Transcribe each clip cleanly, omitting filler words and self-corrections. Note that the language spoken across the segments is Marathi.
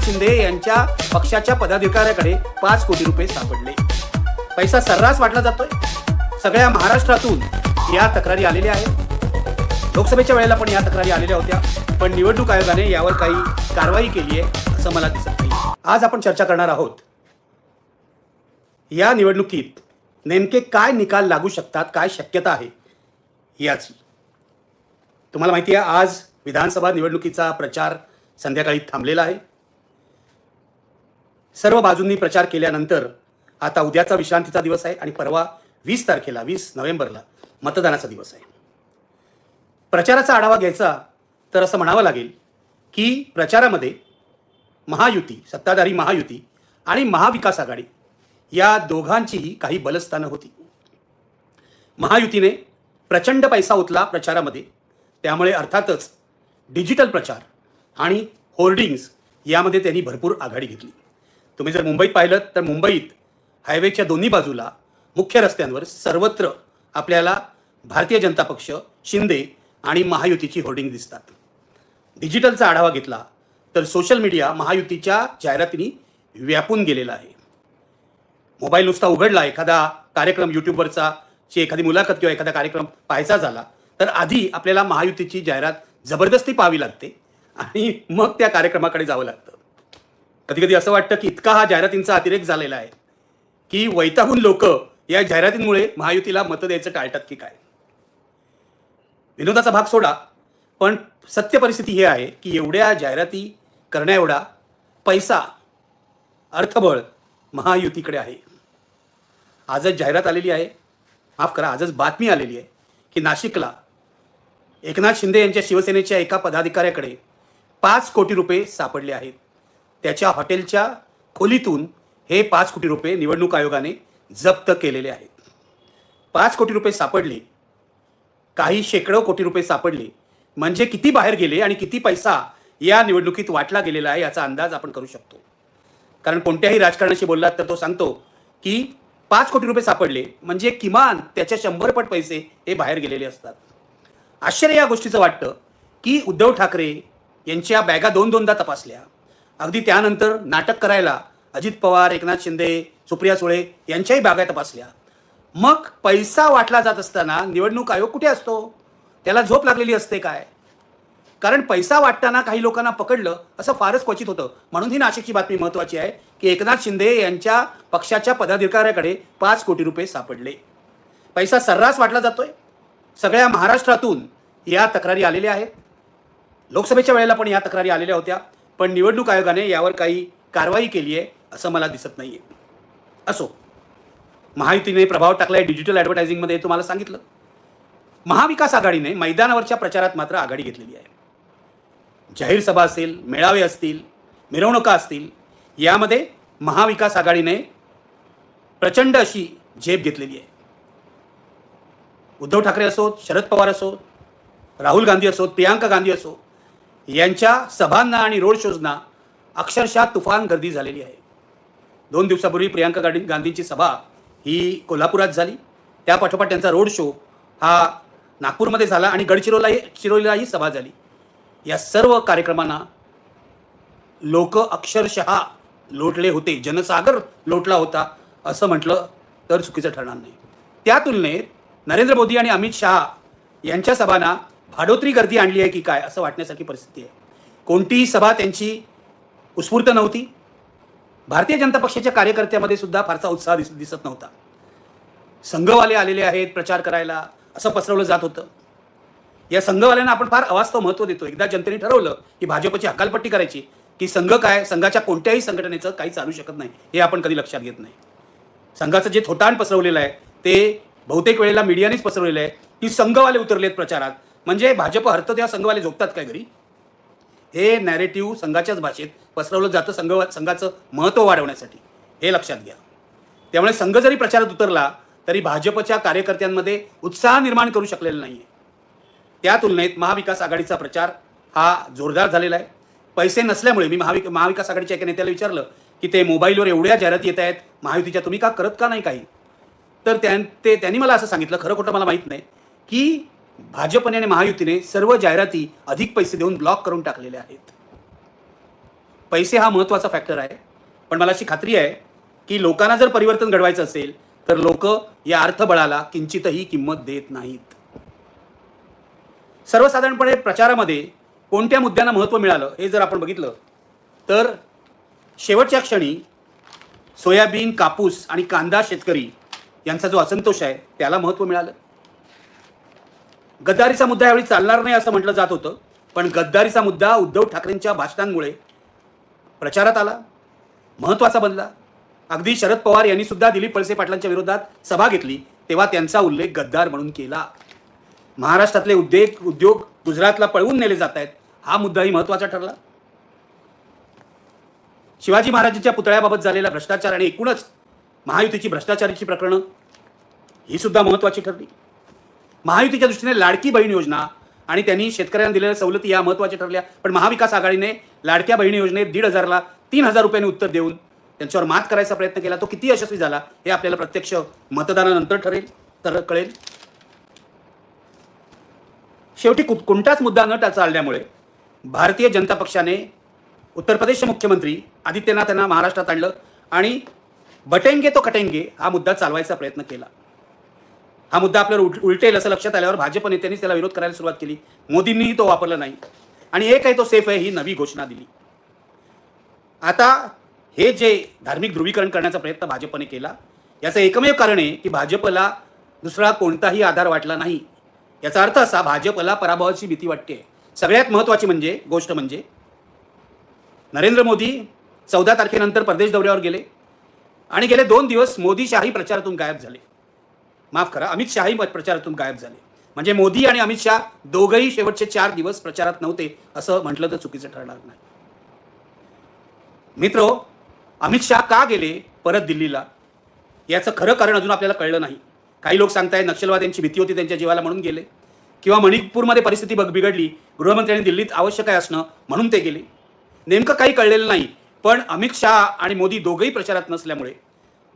एकनाथ शिंदे यांच्या पक्षाच्या पदाधिकाऱ्याकडे 5 कोटी रुपये सापडले. पैसा सर्रास वाटला जातोय. सगळ्या महाराष्ट्रातून या तक्रारी आलेल्या आहेत. लोकसभेच्या वेळेला पण या तक्रारी आलेल्या होत्या, पण निवडणूक आयोगाने यावर काही कारवाई केली आहे असं मला दिसत नाही. आज आपण चर्चा करणार आहोत या निवडणुकीत नेमके काय निकाल लागू शकतात, काय शक्यता आहे याची. तुम्हाला माहिती आहे, आज विधानसभा निवडणुकीचा प्रचार संध्याकाळी थांबलेला आहे. सर्व बाजूंनी प्रचार केल्यानंतर आता उद्याचा विश्रांतीचा दिवस आहे आणि परवा 20 तारखेला 20 नोव्हेंबरला मतदानाचा दिवस आहे. प्रचाराचा आढावा घ्यायचा तर असं म्हणावं लागेल की प्रचारामध्ये महायुती, सत्ताधारी महायुती आणि महाविकास आघाडी या दोघांचीही काही बलस्थानं होती. महायुतीने प्रचंड पैसा ओतला प्रचारामध्ये, त्यामुळे अर्थातच डिजिटल प्रचार आणि होर्डिंग्स यामध्ये त्यांनी भरपूर आघाडी घेतली. तुम्ही जर मुंबईत पाहिलं तर मुंबईत हायवेच्या दोन्ही बाजूला मुख्य रस्त्यांवर सर्वत्र आपल्याला भारतीय जनता पक्ष, शिंदे आणि महायुतीची होर्डिंग दिसतात. डिजिटलचा आढावा घेतला तर सोशल मीडिया महायुतीच्या जाहिरातींनी व्यापून गेलेला आहे. मोबाईल नुसता उघडला, एखादा कार्यक्रम यूट्यूबवरचा ची एखादी मुलाखत किंवा एखादा कार्यक्रम पाहायचा झाला तर आधी आपल्याला महायुतीची जाहिरात जबरदस्ती पाहावी लागते आणि मग त्या कार्यक्रमाकडे जावं लागतं. कधी कधी असं वाटतं की इतका हा जाहिरातींचा अतिरेक झालेला आहे की वैतागून लोक या जाहिरातींमुळे महायुतीला मतं द्यायचं टाळतात की काय. विनोदाचा भाग सोडा, पण सत्य परिस्थिती ही आहे की एवढ्या जाहिराती करण्याएवढा पैसा, अर्थबळ महायुतीकडे आहे. आजच जाहिरात आलेली आहे, माफ करा, आजच बातमी आलेली आहे की नाशिकला एकनाथ शिंदे यांच्या शिवसेनेच्या एका पदाधिकाऱ्याकडे 5 कोटी रुपये सापडले आहेत. त्याच्या हॉटेलच्या खोलीतून हे 5 कोटी रुपये निवडणूक आयोगाने जप्त केलेले आहेत. 5 कोटी रुपये सापडले, काही शेकडो कोटी रुपये सापडले, म्हणजे किती बाहेर गेले आणि किती पैसा या निवडणुकीत वाटला गेलेला आहे याचा अंदाज आपण करू शकतो. कारण कोणत्याही राजकारणाशी बोललात तर तो सांगतो की 5 कोटी रुपये सापडले म्हणजे किमान त्याच्या 100 पट पैसे हे बाहेर गेलेले असतात. आश्चर्य या गोष्टीचं वाटतं की उद्धव ठाकरे यांच्या बॅगा दोनदा तपासल्या. अगदी त्यानंतर नाटक करायला अजित पवार, एकनाथ शिंदे, सुप्रिया सुळे यांच्याही बॅगा तपासल्या. मग पैसा वाटला जात असताना निवडणूक आयोग कुठे असतो? त्याला झोप लागलेली असते काय? कारण पैसा वाटताना काही लोकांना पकडलं असं फारच क्वचित होतं. म्हणून ही नाशिकची बातमी महत्त्वाची आहे की एकनाथ शिंदे यांच्या पक्षाच्या पदाधिकाऱ्याकडे 5 कोटी रुपये सापडले. पैसा सर्रास वाटला जातोय. सगळ्या महाराष्ट्रातून या तक्रारी आलेल्या आहेत. लोकसभेच्या वेळेला पण या तक्रारी आलेल्या होत्या, पण निवडणूक आयोगाने यावर काही कारवाई केली आहे असं मला दिसत नाहीये. असो, महायुतीने प्रभाव टाकलाय डिजिटल ॲडव्हर्टायझिंगमध्ये, तुम्हाला सांगितलं. महाविकास आघाडीने मैदानावरच्या प्रचारात मात्र आघाडी घेतलेली आहे. जाहीर सभा असेल, मेळावे असतील, मिरवणुका असतील, यामध्ये महाविकास आघाडीने प्रचंड अशी झेप घेतलेली आहे. उद्धव ठाकरे असोत, शरद पवार असोत, राहुल गांधी असोत, प्रियांका गांधी असो, यांच्या सभांना आणि रोड शोजना अक्षरशः तुफान गर्दी झालेली आहे. 2 दिवसापूर्वी प्रियांका गांधींची सभा ही कोल्हापुरात झाली. त्यापाठोपाठ त्यांचा रोड शो हा नागपूरमध्ये झाला आणि गडचिरोलीलाही सभा झाली. या सर्व कार्यक्रमांना लोक अक्षरशः लोटले होते. जनसागर लोटला होता असं म्हटलं तर चुकीचं ठरणार नाही. त्या तुलनेत नरेंद्र मोदी आणि अमित शहा यांच्या सभांना भाडोत्री गर्दी आणली आहे की काय असं वाटण्यासारखी परिस्थिती आहे. कोणतीही सभा त्यांची उत्स्फूर्त नव्हती. भारतीय जनता पक्षाच्या कार्यकर्त्यामध्ये सुद्धा फारसा उत्साह दिसत नव्हता. संघवाले आलेले आहेत प्रचार करायला असं पसरवलं जात होतं. या संघवाल्यांना आपण फार अवास्तव महत्त्व देतो. एकदा जनतेने ठरवलं की भाजपची हकालपट्टी करायची की संघ काय, संघाच्या कोणत्याही संघटनेचं काही चालू शकत नाही हे आपण कधी लक्षात घेत नाही. संघाचं जे थोटाण पसरवलेलं आहे ते बहुतेक वेळेला मीडियानेच पसरवलेलं आहे की संघवाले उतरलेत प्रचारात, म्हणजे भाजप हरतं तेव्हा संघवाले झोपतात काय घरी. हे नॅरेटिव्ह संघाच्याच भाषेत पसरवलं जातं संघाचं महत्त्व वाढवण्यासाठी, हे लक्षात घ्या. त्यामुळे संघ जरी प्रचारात उतरला तरी भाजपच्या कार्यकर्त्यांमध्ये उत्साह निर्माण करू शकलेला नाही आहे. त्या तुलनेत महाविकास आघाडीचा प्रचार हा जोरदार झालेला आहे. पैसे नसल्यामुळे मी महाविकास आघाडीच्या एका नेत्याला विचारलं की ते मोबाईलवर एवढ्या जाहिराती येत आहेत महायुतीच्या, तुम्ही का करत का नाही काही? तर त्यांनी मला असं सांगितलं, खरं खोटं मला माहीत नाही, की भाजपने आणि महायुतीने सर्व जाहिराती अधिक पैसे देऊन ब्लॉक करून टाकलेल्या आहेत. पैसे हा महत्त्वाचा फॅक्टर आहे, पण मला अशी खात्री आहे की लोकांना जर परिवर्तन घडवायचं असेल तर लोक या अर्थबळाला किंचितही किंमत देत नाहीत. सर्वसाधारणपणे प्रचारामध्ये कोणत्या मुद्द्यांना महत्त्व मिळालं हे जर आपण बघितलं तर शेवटच्या क्षणी सोयाबीन, कापूस आणि कांदा शेतकरी यांचा जो असंतोष आहे त्याला महत्त्व मिळालं. गद्दारीचा मुद्दा यावेळी चालणार नाही असं म्हटलं जात होतं, पण गद्दारीचा मुद्दा उद्धव ठाकरेंच्या भाषणांमुळे प्रचारात आला, महत्त्वाचा बनला. अगदी शरद पवार यांनी सुद्धा दिलीप वळसे पाटलांच्या विरोधात सभा घेतली तेव्हा त्यांचा उल्लेख गद्दार म्हणून केला. महाराष्ट्रातले उद्योग गुजरातला पळवून नेले जात आहेत हा मुद्दाही महत्त्वाचा ठरला. शिवाजी महाराजांच्या पुतळ्याबाबत झालेला भ्रष्टाचार आणि एकूणच महायुतीची भ्रष्टाचाराची प्रकरणं ही सुद्धा महत्त्वाची ठरली. महायुतीच्या दृष्टीने लाडकी बहीण योजना आणि त्यांनी शेतकऱ्यांना दिलेल्या सवलती या महत्त्वाच्या ठरल्या, पण महाविकास आघाडीने लाडक्या बहिणी योजनेत 1,500ला 3,000 रुपयांनी उत्तर देऊन त्यांच्यावर मात करायचा प्रयत्न केला. तो किती यशस्वी झाला हे आपल्याला प्रत्यक्ष मतदानानंतर कळेल. शेवटी कोणताच मुद्दा न चालल्यामुळे भारतीय जनता पक्षाने उत्तर प्रदेशचे मुख्यमंत्री आदित्यनाथांना महाराष्ट्रात आणलं आणि बटेंगे तो कटेंगे हा मुद्दा चालवायचा प्रयत्न केला. हा मुद्दा आपल्याला उलटेल असं लक्षात आल्यावर भाजप नेत्यांनी त्याला विरोध करायला सुरुवात केली. मोदींनीही तो वापरला नाही आणि एक आहे तो सेफ आहे ही नवी घोषणा दिली. आता हे जे धार्मिक ध्रुवीकरण करण्याचा प्रयत्न भाजपने केला याचं एकमेव कारण आहे की भाजपला दुसरा कोणताही आधार वाटला नाही. याचा अर्थ असा भाजपला पराभवाची भीती वाटते. सगळ्यात महत्त्वाची गोष्ट म्हणजे नरेंद्र मोदी 14 तारखेनंतर परदेश दौऱ्यावर गेले आणि गेले 2 दिवस मोदी शाही प्रचारातून गायब झाले. माफ करा, अमित शाही प्रचारातून गायब झाले. म्हणजे मोदी आणि अमित शाह दोघंही शेवटचे 4 दिवस प्रचारात नव्हते असं म्हटलं तर चुकीचं ठरणार नाही. मित्रो, अमित शाह का गेले परत दिल्लीला याचं खरं कारण अजून आपल्याला कळलं नाही. काही लोक सांगतायत नक्षलवाद्यांची भीती होती त्यांच्या जीवाला म्हणून गेले, किंवा मणिपूरमध्ये परिस्थिती बिघडली, गृहमंत्र्यांनी दिल्लीत आवश्यक आहे असणं म्हणून ते गेले. नेमकं काही कळलेलं नाही, पण अमित शाह आणि मोदी दोघंही प्रचारात नसल्यामुळे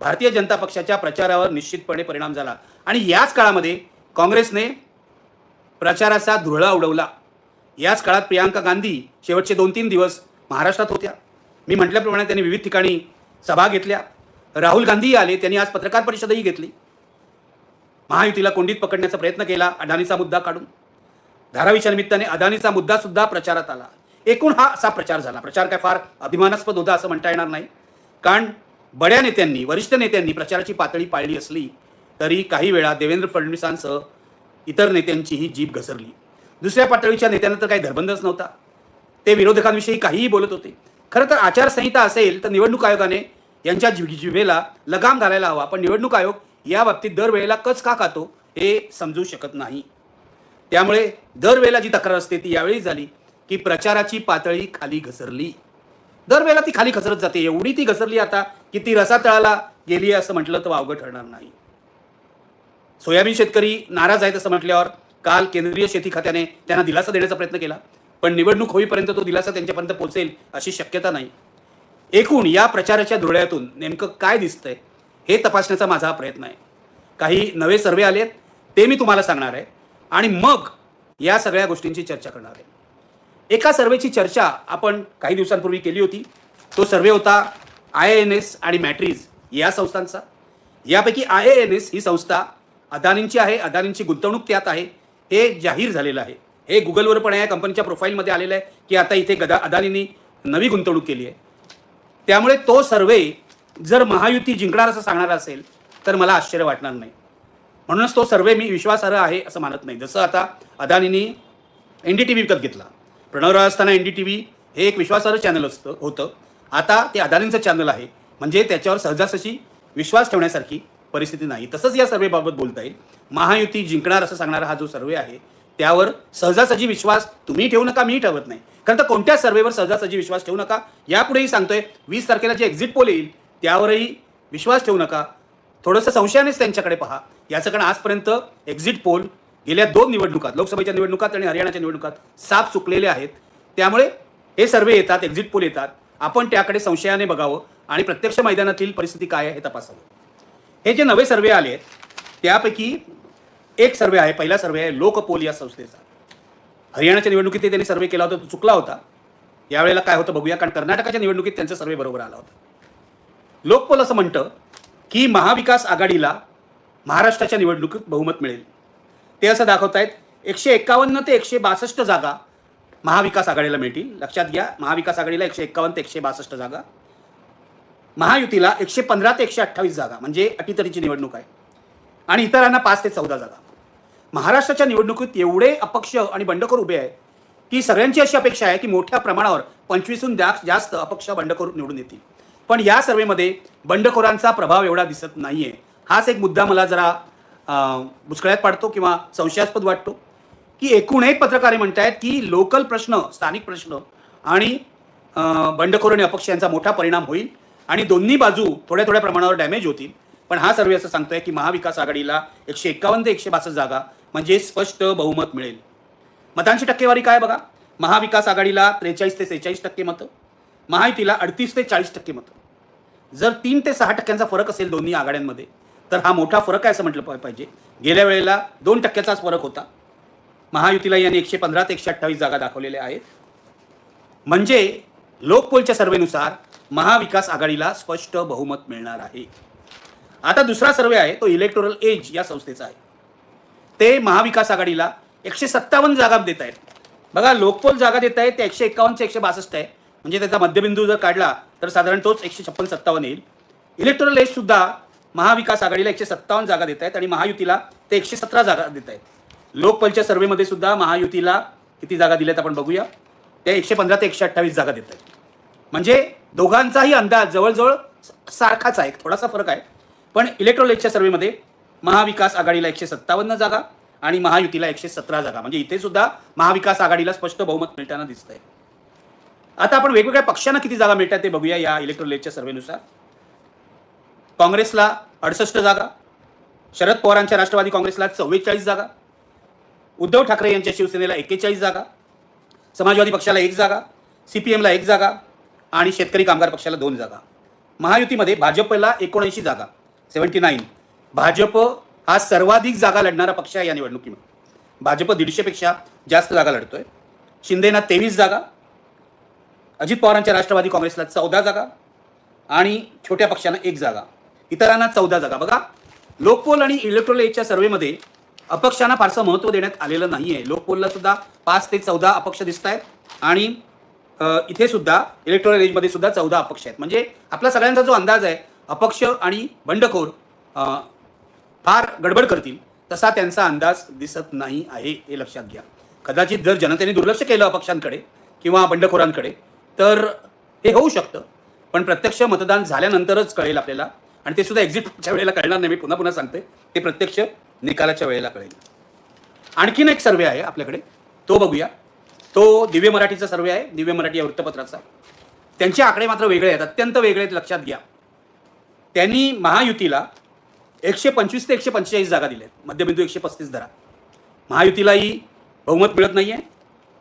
भारतीय जनता पक्षाच्या प्रचारावर निश्चितपणे परिणाम झाला. आणि याच काळामध्ये काँग्रेसने प्रचाराचा धुरळा उडवला. याच काळात प्रियांका गांधी शेवटचे 2-3 दिवस महाराष्ट्रात होत्या. मी म्हटल्याप्रमाणे त्यांनी विविध ठिकाणी सभा घेतल्या. राहुल गांधीही आले, त्यांनी आज पत्रकार परिषदही घेतली. महायुतीला कोंडीत पकडण्याचा प्रयत्न केला अदानीचा मुद्दा काढून. धारावीच्या निमित्ताने अदानीचा मुद्दा सुद्धा प्रचारात आला. एकूण हा असा प्रचार झाला. प्रचार काय फार अभिमानास्पद होता असं म्हणता येणार नाही, कारण बड्या नेत्यांनी, वरिष्ठ नेत्यांनी प्रचाराची पातळी पाळली असली तरी काही वेळा देवेंद्र फडणवीसांसह इतर नेत्यांचीही जीभ घसरली. दुसऱ्या पातळीच्या नेत्यांना तर काही धरबंधच नव्हता. ते विरोधकांविषयी काहीही बोलत होते. खरं तर आचारसंहिता असेल तर निवडणूक आयोगाने यांच्या जिभेला लगाम घालायला हवा, पण निवडणूक आयोग या बाबतीत दरवेळेला कच का खातो हे समजू शकत नाही. त्यामुळे दरवेळेला जी तक्रार असते ती यावेळी झाली की प्रचाराची पातळी खाली घसरली. दरवेळेला ती खाली घसरत जाते. एवढी ती घसरली आता की ती रसातळाला गेली असं म्हटलं तर वावगं ठरणार नाही. सोयाबीन शेतकरी नाराज आहेत असं म्हटल्यावर काल केंद्रीय शेती खात्याने त्यांना दिलासा देण्याचा प्रयत्न केला, पण निवडणूक होईपर्यंत तो दिलासा त्यांच्यापर्यंत पोहोचेल अशी शक्यता नाही. एकूण या प्रचाराच्या धुळ्यातून नेमकं काय दिसतंय हे तपासण्याचा माझा हा प्रयत्न आहे. काही नवे सर्वे आलेत ते मी तुम्हाला सांगणार आहे आणि मग या सगळ्या गोष्टींची चर्चा करणार आहे. एका सर्वेची चर्चा आपण काही दिवसांपूर्वी केली होती. तो सर्वे होता IANS आणि मॅट्रिज या संस्थांचा. यापैकी IANS ही संस्था अदानींची आहे, अदानींची गुंतवणूक त्यात आहे हे जाहीर झालेलं आहे. हे गुगलवर पण आहे, कंपनीच्या प्रोफाईलमध्ये आलेलं आहे की आता इथे अदानींनी नवी गुंतवणूक केली आहे. त्यामुळे तो सर्वे जर महायुती जिंकणार असं सांगणारा असेल तर मला आश्चर्य वाटणार नाही. म्हणूनच तो सर्वे मी विश्वासार्ह आहे असं मानत नाही. जसं आता अदानींनी NDTV विकत घेतला. प्रणवराव असताना NDTV हे एक विश्वासार्ह चॅनल होतं. आता ते अदानींचं चॅनल आहे, म्हणजे त्याच्यावर सहजासहजी विश्वास ठेवण्यासारखी परिस्थिती नाही. तसंच या सर्वेबाबत बोलता येईल. महायुती जिंकणार असं सांगणारा हा जो सर्वे आहे त्यावर सहजासहजी विश्वास तुम्ही ठेवू नका, मी ठेवत नाही. कारण तर कोणत्या सर्वेवर सहजासहजी विश्वास ठेवू नका. यापुढेही सांगतोय 20 तारखेला जे एक्झिट पोल येईल त्यावरही विश्वास ठेवू नका. थोडंसं संशयानेच त्यांच्याकडे पहा. याचं कारण आजपर्यंत एक्झिट पोल गेल्या 2 निवडणुकात, लोकसभेच्या निवडणुकात आणि हरियाणाच्या निवडणुकात साफ चुकलेले आहेत. त्यामुळे हे सर्वे येतात, एक्झिट पोल येतात, आपण त्याकडे संशयाने बघावं आणि प्रत्यक्ष मैदानातील परिस्थिती काय आहे हे तपासावं. हे जे नवे सर्वे आले आहेत त्यापैकी एक सर्वे आहे, पहिला सर्वे आहे लोकपोल या संस्थेचा. हरियाणाच्या निवडणुकीत त्यांनी सर्वे केला होता, तो चुकला होता. यावेळेला काय होतं बघूया, कारण कर्नाटकाच्या निवडणुकीत त्यांचा सर्वे बरोबर आला होता. लोकपोल असं म्हणतं की महाविकास आघाडीला महाराष्ट्राच्या निवडणुकीत बहुमत मिळेल. ते असं दाखवतायत 151 ते 162 जागा महाविकास आघाडीला मिळतील. लक्षात घ्या, महाविकास आघाडीला 151 ते 162 जागा, महायुतीला 115 ते 128 जागा, म्हणजे अटीतटीची निवडणूक आहे, आणि इतरांना 5 ते 14 जागा. महाराष्ट्राच्या निवडणुकीत एवढे अपक्ष आणि बंडखोर उभे आहेत की सगळ्यांची अशी अपेक्षा आहे की मोठ्या प्रमाणावर 25हून जास्त अपक्ष बंडखोर निवडून येतील. पण या सर्वेमध्ये बंडखोरांचा प्रभाव एवढा दिसत नाहीये. हाच एक मुद्दा मला जरा बुचकळ्यात पाडतो किंवा संशयास्पद वाटतो की एकूण एक पत्रकारे म्हणतायत की लोकल प्रश्न, स्थानिक प्रश्न आणि बंडखोर आणि अपक्ष यांचा मोठा परिणाम होईल आणि दोन्ही बाजू थोड्या थोड्या प्रमाणावर डॅमेज होतील. पण हा सर्वे असं सांगतोय की महाविकास आघाडीला 151 ते 162 जागा म्हणजे स्पष्ट बहुमत मिळेल. मतांची टक्केवारी काय बघा, महाविकास आघाडीला 43 ते 46% मतं, महायुतीला 38 ते 40% मतं. जर 3 ते 6% फरक असेल दोन्ही आघाड्यांमध्ये तर हा मोठा फरक आहे असं म्हटलं पाहिजे. गेल्या वेळेला 2%चाच फरक होता. महायुतीला यांनी 115 ते 128 जागा दाखवलेल्या आहेत. म्हणजे लोकपोलच्या सर्वेनुसार महाविकास आघाडीला स्पष्ट बहुमत मिळणार आहे. आता दुसरा सर्वे आहे तो इलेक्टोरल एज या संस्थेचा आहे. ते महाविकास आघाडीला 157 जागा देत आहेत. बघा, लोकपोल जागा देत आहेत ते 151 ते 162 आहे, म्हणजे त्याचा मध्यबिंदू जर काढला तर साधारण तोच 156-57 येईल. इलेक्टोरल एज सुद्धा महाविकास आघाडीला 157 जागा देत आहेत आणि महायुतीला ते 117 जागा देत आहेत. लोकपोलच्या सर्वेमध्ये सुद्धा महायुतीला किती जागा दिल्यात आपण बघूया, त्या 115 ते 128 जागा देत आहेत. म्हणजे दोघांचाही अंदाज जवळजवळ सारखाच आहे, थोडासा फरक आहे. पण इलेक्टोरल एजच्या सर्वेमध्ये महाविकास आघाडीला 157 जागा आणि महायुतीला 117 जागा, म्हणजे इथे सुद्धा महाविकास आघाडीला स्पष्ट बहुमत मिळताना दिसत आहे. आता आपण वेगवेगळ्या पक्षांना किती जागा मिळतात ते बघूया. या इलेक्टोरल एजच्या सर्वेनुसार काँग्रेसला 68 जागा, शरद पवारांच्या राष्ट्रवादी काँग्रेसला 44 जागा, उद्धव ठाकरे यांच्या शिवसेनेला 41 जागा, समाजवादी पक्षाला 1 जागा, CPMला 1 जागा आणि शेतकरी कामगार पक्षाला 2 जागा. महायुतीमध्ये भाजपला 79 जागा, 79. भाजप हा सर्वाधिक जागा लढणारा पक्ष आहे या निवडणुकीमध्ये. भाजप 150 पेक्षा जास्त जागा लढतोय. शिंदेना 23 जागा, अजित पवारांच्या राष्ट्रवादी काँग्रेसला 14 जागा आणि छोट्या पक्षांना 1 जागा, इतरांना 14 जागा. बघा, लोकपोल आणि इलेक्टोरल एजच्या सर्वेमध्ये अपक्षांना फारसं महत्त्व देण्यात आलेलं नाही आहे. लोकपोलला सुद्धा 5 ते 14 अपक्ष दिसत आहेत आणि इथे सुद्धा इलेक्टोरल एजमध्ये सुद्धा 14 अपक्ष आहेत. म्हणजे आपला सगळ्यांचा जो अंदाज आहे अपक्ष आणि बंडखोर फार गडबड करतील तसा त्यांचा अंदाज दिसत नाही आहे, हे लक्षात घ्या. कदाचित जर जनतेने दुर्लक्ष केलं अपक्षांकडे किंवा बंडखोरांकडे तर हे होऊ शकतं, पण प्रत्यक्ष मतदान झाल्यानंतरच कळेल आपल्याला, आणि ते सुद्धा एक्झिटच्या वेळेला कळणार नाही. मी पुन्हा पुन्हा सांगते, ते प्रत्यक्ष निकालाच्या वेळेला कळेल. आणखीन एक सर्वे आहे आपल्याकडे, तो बघूया. तो दिव्य मराठीचा सर्वे आहे, दिव्य मराठी या वृत्तपत्राचा. त्यांचे आकडे मात्र वेगळे आहेत, अत्यंत वेगळे आहेत, लक्षात घ्या. त्यांनी महायुतीला 125 ते 145 जागा दिल्या आहेत, मध्यबिंदू 135 धरा. महायुतीलाही बहुमत मिळत नाही आहे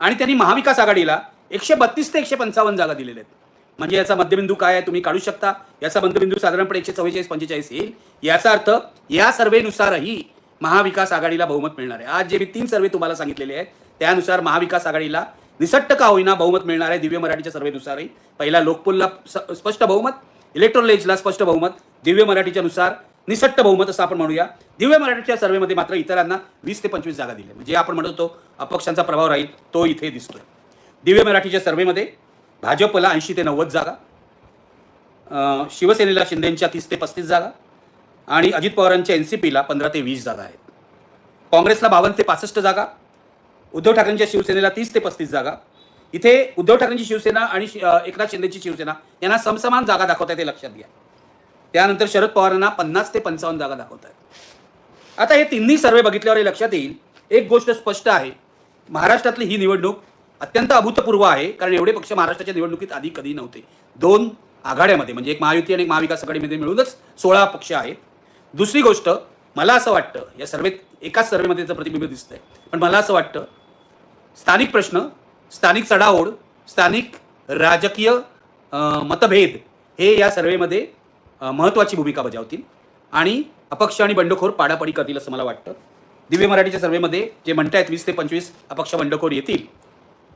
आणि त्यांनी महाविकास आघाडीला 132 ते 155 जागा दिलेल्या आहेत. म्हणजे याचा मध्यबिंदू काय आहे तुम्ही काढू शकता. याचा मध्यबिंदू साधारणपणे 144-45 येईल. याचा अर्थ या सर्वेनुसारही महाविकास आघाडीला बहुमत मिळणार आहे. आज जे मी 3 सर्वे तुम्हाला सांगितलेले आहेत त्यानुसार महाविकास आघाडीला निसट्ट का होईना बहुमत मिळणार आहे. दिव्य मराठीच्या सर्वेनुसारही पहिला लोकपोलला स्पष्ट बहुमत, इलेक्टोरल एजला स्पष्ट बहुमत, दिव्य मराठीच्या नुसार निसट्ट बहुमत असं आपण म्हणूया. दिव्य मराठीच्या सर्वेमध्ये मात्र इतरांना 20 ते 25 जागा दिल्या, म्हणजे आपण म्हणत होतो अपक्षांचा प्रभाव राहील तो इथे दिसतोय. दिव्य मराठीच्या सर्वेमध्ये भाजपला 80 ते 90 जागा, शिवसेनेला शिंदेंच्या 30 ते 35 जागा आणि अजित पवारांच्या NCPला 15 ते 20 जागा आहेत. काँग्रेसला 52 ते 65 जागा, उद्धव ठाकरेंच्या शिवसेनेला 30 ते 35 जागा. इथे उद्धव ठाकरेंची शिवसेना आणि एकनाथ शिंदेची शिवसेना यांना समसमान जागा दाखवत आहेत, हे लक्षात घ्या. त्यानंतर शरद पवारांना 50 ते 55 जागा दाखवत आहेत. आता हे तिन्ही सर्वे बघितल्यावर हे लक्षात येईल, एक गोष्ट स्पष्ट आहे, महाराष्ट्रातली ही निवडणूक अत्यंत अभूतपूर्व आहे, कारण एवढे पक्ष महाराष्ट्राच्या निवडणुकीत आधी कधी नव्हते. 2 आघाड्यामध्ये म्हणजे एक महायुती आणि एक महाविकास आघाडीमध्ये मिळूनच 16 पक्ष आहेत. दुसरी गोष्ट, मला असं वाटतं, या सर्वेत एकाच सर्वेमध्ये त्याचं प्रतिबिंब दिसतंय, पण मला असं वाटतं स्थानिक प्रश्न, स्थानिक चढाओढ, स्थानिक राजकीय मतभेद हे या सर्वेमध्ये महत्त्वाची भूमिका बजावतील आणि अपक्ष आणि बंडखोर पाडापाडी करतील असं मला वाटतं. दिव्य मराठीच्या सर्वेमध्ये जे म्हणतायत 20 ते 25 अपक्ष बंडखोर येतील,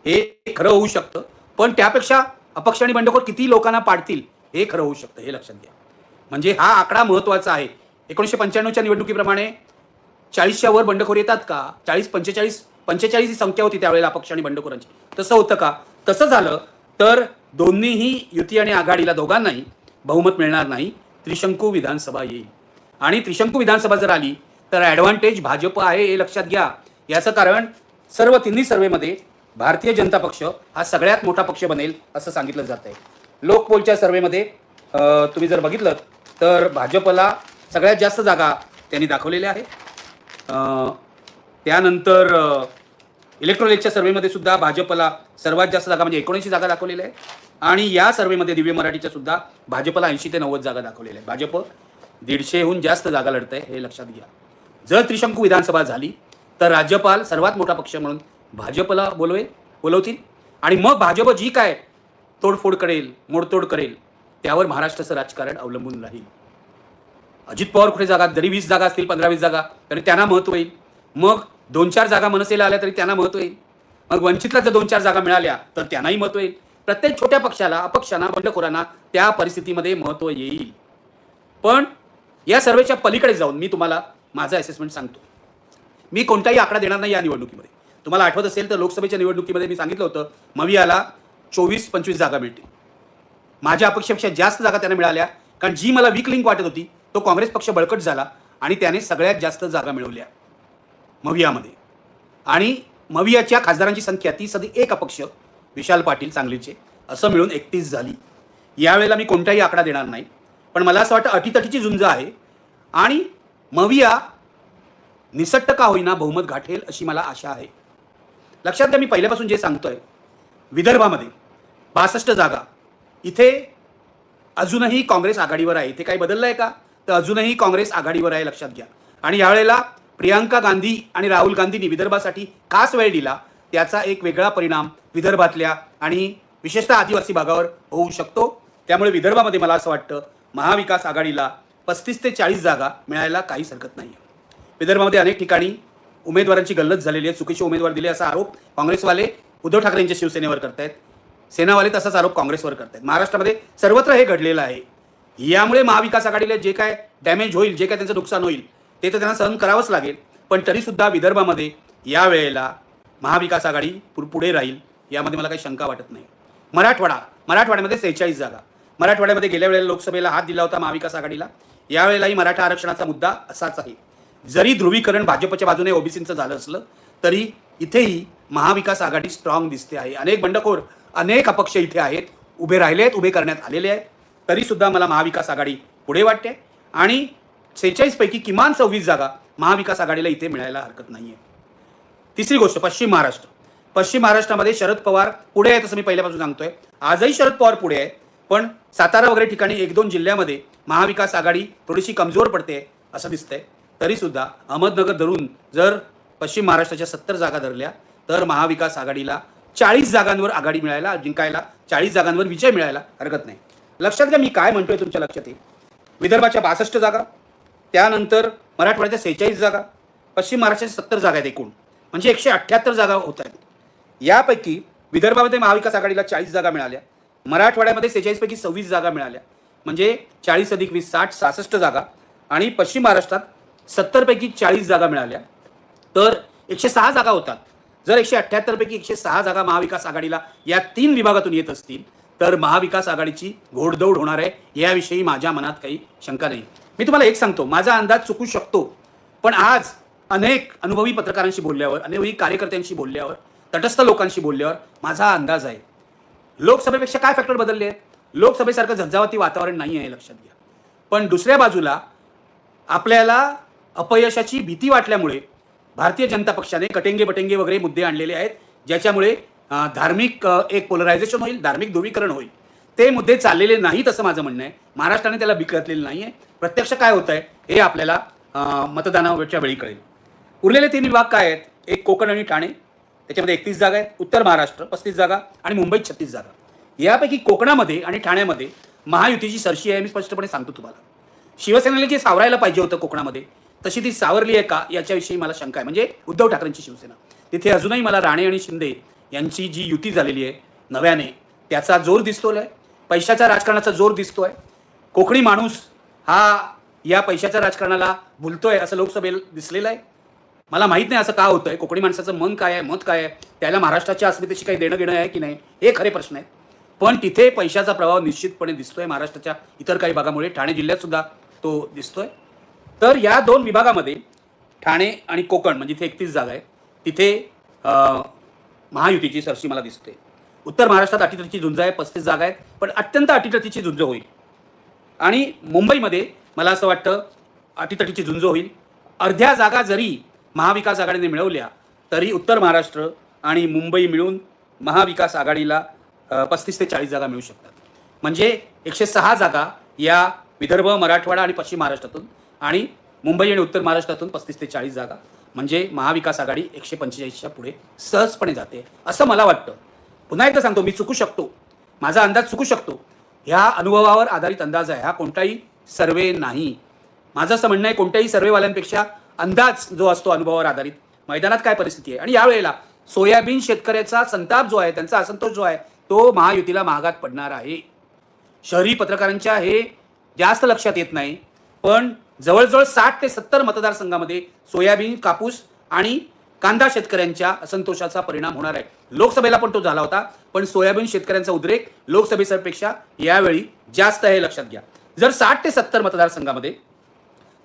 हे खरं होऊ शकतं, पण त्यापेक्षा अपक्ष आणि बंडखोर किती लोकांना पाडतील हे खरं होऊ शकतं, हे लक्षात घ्या. म्हणजे हा आकडा महत्त्वाचा आहे. 1995च्या निवडणुकीप्रमाणे 40च्या वर बंडखोर येतात का? 45 ही संख्या होती त्यावेळेला अपक्ष आणि बंडखोरांची. तसं होतं का? तसं झालं तर दोन्हीही युती आणि आघाडीला दोघांनाही बहुमत मिळणार नाही. त्रिशंकू विधानसभा येईल आणि त्रिशंकू विधानसभा जर आली तर ॲडव्हान्टेज भाजप आहे हे लक्षात घ्या. याचं कारण सर्व तिन्ही सर्वेमध्ये भारतीय जनता पक्ष हा सगळ्यात मोठा पक्ष बनेल असं सांगितलं जात आहे. लोकपोलच्या सर्वेमध्ये तुम्ही जर बघितलं तर भाजपला सगळ्यात जास्त जागा त्यांनी दाखवलेल्या आहेत. त्यानंतर इलेक्ट्रोनिकच्या सर्वेमध्ये सुद्धा भाजपला सर्वात जास्त जागा म्हणजे 79 जागा दाखवलेल्या आहेत. आणि या सर्वेमध्ये दिव्य मराठीच्या सुद्धा भाजपला 80 ते 90 जागा दाखवलेल्या आहेत. भाजप 150हून जास्त जागा लढत आहे हे लक्षात घ्या. जर त्रिशंकू विधानसभा झाली तर राज्यपाल सर्वात मोठा पक्ष म्हणून भाजपला बोलवतील आणि मग भाजप जी काय तोडफोड करेल, मोडतोड करेल त्यावर महाराष्ट्राचं राजकारण अवलंबून राहील. अजित पवार कुठे जागा, जरी 20 जागा असतील, 15-20 जागा, तरी त्यांना महत्त्व येईल. मग 2-4 जागा मनसेला आल्या तरी त्यांना महत्त्व येईल. मग वंचितला जर 2-4 जागा मिळाल्या तर त्यांनाही महत्त्व येईल. प्रत्येक छोट्या पक्षाला, अपक्षांना, बंडखोरांना त्या परिस्थितीमध्ये महत्त्व येईल. पण या सर्वेच्या पलीकडे जाऊन मी तुम्हाला माझं असेसमेंट सांगतो. मी कोणताही आकडा देणार नाही या निवडणुकीमध्ये. तुम्हाला आठवत असेल तर लोकसभेच्या निवडणुकीमध्ये मी सांगितलं होतं मवियाला 24-25 जागा मिळतील. माझ्या अपेक्षेपेक्षा जास्त जागा त्यांना मिळाल्या, कारण जी मला वीक लिंक वाटत होती तो काँग्रेस पक्ष बळकट झाला आणि त्याने सगळ्यात जास्त जागा मिळवल्या मवियामध्ये. आणि मवियाच्या खासदारांची संख्या 30+1 अपक्ष, विशाल पाटील सांगलीचे, असं मिळून 31 झाली. यावेळेला मी कोणताही आकडा देणार नाही, पण मला असं वाटतं अटीतटीची झुंज आहे आणि मविया निसट्ट का होईना बहुमत गाठेल अशी मला आशा आहे. लक्षात घ्या, मी पहिल्यापासून जे सांगतोय, विदर्भामध्ये 62 जागा, इथे अजूनही काँग्रेस आघाडीवर आहे. इथे काही बदललं आहे का? तर अजूनही काँग्रेस आघाडीवर आहे, लक्षात घ्या. आणि यावेळेला प्रियांका गांधी आणि राहुल गांधींनी विदर्भासाठी खास वेळ दिला, त्याचा एक वेगळा परिणाम विदर्भातल्या आणि विशेषतः आदिवासी भागावर होऊ शकतो. त्यामुळे विदर्भामध्ये मला असं वाटतं महाविकास आघाडीला 35 ते 40 जागा मिळायला काहीच हरकत नाही. विदर्भामध्ये अनेक ठिकाणी उमेदवारांची गल्लत झालेली आहे, चुकीचे उमेदवार दिले असा आरोप काँग्रेसवाले उद्धव ठाकरेंच्या शिवसेनेवर करतायत, सेनावाले तसाच आरोप काँग्रेसवर करतायत. महाराष्ट्रामध्ये सर्वत्र हे घडलेलं आहे. यामुळे महाविकास आघाडीला जे काय डॅमेज होईल, जे काय त्यांचं नुकसान होईल ते तर त्यांना सहन करावंच लागेल. पण तरीसुद्धा विदर्भामध्ये यावेळेला महाविकास आघाडी पुढे राहील यामध्ये मला काही शंका वाटत नाही. मराठवाड्यामध्ये 46 जागा. मराठवाड्यामध्ये गेल्या वेळेला लोकसभेला हात दिला होता महाविकास आघाडीला. यावेळेलाही मराठा आरक्षणाचा मुद्दा असाच आहे. जरी ध्रुवीकरण भाजपच्या बाजूने ओबीसींचं झालं असलं तरी इथेही महाविकास आघाडी स्ट्रॉंग दिसते आहे. अनेक बंडखोर, अनेक अपक्ष इथे आहेत, उभे राहिले आहेत, उभे करण्यात आलेले आहेत. तरीसुद्धा मला महाविकास आघाडी पुढे वाटते आणि 46 पैकी किमान 26 जागा महाविकास आघाडीला इथे मिळायला हरकत नाही आहे. तिसरी गोष्ट, पश्चिम महाराष्ट्र. पश्चिम महाराष्ट्रामध्ये शरद पवार पुढे आहेत असं मी पहिल्यापासून सांगतोय. आजही शरद पवार पुढे आहे, पण सातारा वगैरे ठिकाणी 1-2 जिल्ह्यामध्ये महाविकास आघाडी थोडीशी कमजोर पडते असं दिसतंय. तरीसुद्धा अहमदनगर धरून जर पश्चिम महाराष्ट्राच्या 70 जागा धरल्या तर महाविकास आघाडीला 40 जागांवर आघाडी मिळायला, जिंकायला, 40 जागांवर विजय मिळायला हरकत नाही. लक्षात घ्या मी काय म्हणतोय, तुमच्या लक्षात येईल. विदर्भाच्या 62 जागा, त्यानंतर मराठवाड्याच्या 46 जागा, पश्चिम महाराष्ट्राच्या 70 जागा आहेत एकूण, म्हणजे 178 जागा होत आहेत. यापैकी विदर्भामध्ये महाविकास आघाडीला 40 जागा मिळाल्या, मराठवाड्यामध्ये 46 पैकी 26 जागा मिळाल्या, म्हणजे 40 + 20 60 66 जागा, आणि पश्चिम महाराष्ट्रात 70 पैकी 40 जागा मिळाल्या तर 106 जागा होतात. जर 178 पैकी 106 जागा महाविकास आघाडीला या 3 विभागातून येत असतील तर महाविकास आघाडीची घोडदौड होणार आहे, याविषयी माझ्या मनात काही शंका नाही. मी तुम्हाला एक सांगतो, माझा अंदाज चुकू शकतो, पण आज अनेक अनुभवी पत्रकारांशी बोलल्यावर, अनुभवी कार्यकर्त्यांशी बोलल्यावर, तटस्थ लोकांशी बोलल्यावर माझा अंदाज आहे लोकसभेपेक्षा काय फॅक्टर बदलले आहेत. लोकसभेसारखं झंझावाती वातावरण नाही आहे, लक्षात घ्या. पण दुसऱ्या बाजूला आपल्याला अपयशाची भीती वाटल्यामुळे भारतीय जनता पक्षाने कटेंगे बटेंगे वगैरे मुद्दे आणलेले आहेत, ज्याच्यामुळे धार्मिक एक पोलरायझेशन होईल, धार्मिक ध्रुवीकरण होईल. ते मुद्दे चाललेले नाहीत असं माझं म्हणणं आहे. महाराष्ट्राने त्याला भीक घातलेली नाही आहे. प्रत्यक्ष काय होत आहे हे आपल्याला मतदानाच्या वेळी कळेल. उरलेले 3 विभाग काय आहेत? एक कोकण आणि ठाणे, त्याच्यामध्ये 31 जागा आहेत. उत्तर महाराष्ट्र 35 जागा आणि मुंबईत 36 जागा. यापैकी कोकणामध्ये आणि ठाण्यामध्ये महायुतीची सरशी आहे, मी स्पष्टपणे सांगतो तुम्हाला. शिवसेनेला जे सावरायला पाहिजे होतं कोकणामध्ये तशी ती सावरली आहे का याच्याविषयी मला शंका आहे. म्हणजे उद्धव ठाकरेंची शिवसेना, तिथे अजूनही मला राणे आणि शिंदे यांची जी युती झालेली आहे नव्याने, त्याचा जोर दिसतोय, पैशाच्या राजकारणाचा जोर दिसतोय. कोकणी माणूस हा या पैशाच्या राजकारणाला भुलतोय असं लोकसभेला दिसलेलं आहे. मला माहीत नाही असं का होतंय. कोकणी माणसाचं मन काय आहे, मत काय आहे, त्याला महाराष्ट्राच्या अस्मितेशी काही देणं घेणं आहे की नाही, हे खरे प्रश्न आहेत. पण तिथे पैशाचा प्रभाव निश्चितपणे दिसतोय. महाराष्ट्राच्या इतर काही भागामुळे ठाणे जिल्ह्यात सुद्धा तो दिसतोय. तर या 2 विभागामध्ये ठाणे आणि कोकण म्हणजे इथे 31 जागा आहेत. तिथे महायुतीची सरशी मला दिसते. उत्तर महाराष्ट्रात अटीतटीची झुंज आहे, 35 जागा आहेत, पण अत्यंत अटीतटीची झुंज होईल. आणि मुंबईमध्ये मला असं वाटतं अटीतटीची झुंज होईल. अर्ध्या जागा जरी महाविकास आघाडीने मिळवल्या तरी उत्तर महाराष्ट्र आणि मुंबई मिळून महाविकास आघाडीला 35 ते 40 जागा मिळू शकतात. म्हणजे 106 जागा या विदर्भ, मराठवाडा आणि पश्चिम महाराष्ट्रातून आणि मुंबई आणि उत्तर महाराष्ट्रातून 35 ते 40 जागा, म्हणजे महाविकास आघाडी 145च्या पुढे सहजपणे जाते असं मला वाटतं. पुन्हा एकदा सांगतो, मी चुकू शकतो, माझा अंदाज चुकू शकतो. ह्या अनुभवावर आधारित अंदाज आहे, हा कोणताही सर्वे नाही. माझं असं म्हणणं आहे, कोणत्याही सर्वेवाल्यांपेक्षा अंदाज जो असतो अनुभवावर आधारित, मैदानात काय परिस्थिती आहे. आणि यावेळेला सोयाबीन शेतकऱ्याचा संताप जो आहे, त्यांचा असंतोष जो आहे, तो महायुतीला महागात पडणार आहे. शहरी पत्रकारांच्या हे जास्त लक्षात येत नाही, पण जवळजवळ 60 ते 70 मतदारसंघामध्ये सोयाबीन, कापूस आणि कांदा शेतकऱ्यांच्या असंतोषाचा परिणाम होणार आहे. लोकसभेला पण तो झाला होता, पण सोयाबीन शेतकऱ्यांचा उद्रेक लोकसभेपेक्षा यावेळी जास्त आहे, लक्षात घ्या. जर 60 ते 70 मतदारसंघामध्ये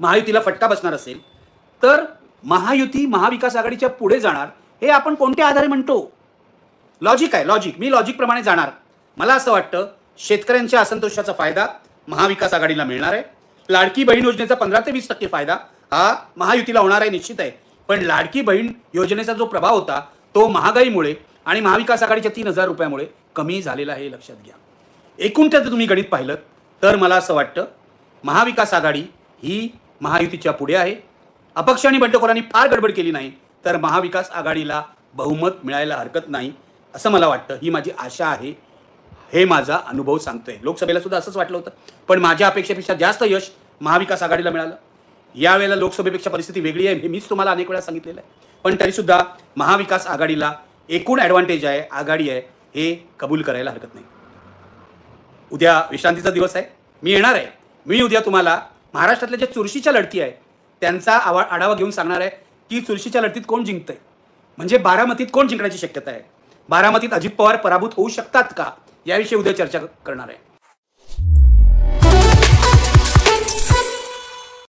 महायुतीला फटका बसणार असेल तर महायुती महाविकास आघाडीच्या पुढे जाणार, हे आपण कोणत्या आधारे म्हणतो? लॉजिक आहे, लॉजिक. मी लॉजिकप्रमाणे जाणार. मला असं वाटतं शेतकऱ्यांच्या असंतोषाचा फायदा महाविकास आघाडीला मिळणार आहे. लाडकी बहीण योजनेचा 15 ते 20% फायदा हा महायुतीला होणार आहे, निश्चित आहे. पण लाडकी बहीण योजनेचा जो प्रभाव होता तो महागाईमुळे आणि महाविकास आघाडीच्या 3000 रुपयामुळे कमी झालेला आहे, लक्षात घ्या. एकूण त्याचं तुम्ही गणित पाहिलं तर मला असं वाटतं महाविकास आघाडी ही महायुतीच्या पुढे आहे. अपक्ष आणि बंडखोरांनी फार गडबड केली नाही तर महाविकास आघाडीला बहुमत मिळायला हरकत नाही असं मला वाटतं. ही माझी आशा आहे, हे माझा अनुभव सांगतोय. लोकसभेला सुद्धा असंच वाटलं होतं, पण माझ्या अपेक्षेपेक्षा जास्त यश महाविकास आघाडीला मिळालं. यावेळेला लोकसभेपेक्षा परिस्थिती वेगळी आहे, हे मीच तुम्हाला अनेक वेळा सांगितलेलं आहे. पण तरीसुद्धा महाविकास आघाडीला एकूण ॲडव्हान्टेज आहे, आघाडी आहे, हे कबूल करायला हरकत नाही. उद्या विश्रांतीचा दिवस आहे, मी येणार आहे. मी उद्या तुम्हाला महाराष्ट्रातल्या ज्या चुरशीच्या लढती आहेत त्यांचा आढावा घेऊन सांगणार आहे की चुरशीच्या लढतीत कोण जिंकतंय. म्हणजे बारामतीत कोण जिंकण्याची शक्यता आहे, बारामतीत अजित पवार पराभूत होऊ शकतात का, याविषयी उद्या चर्चा करणार आहे.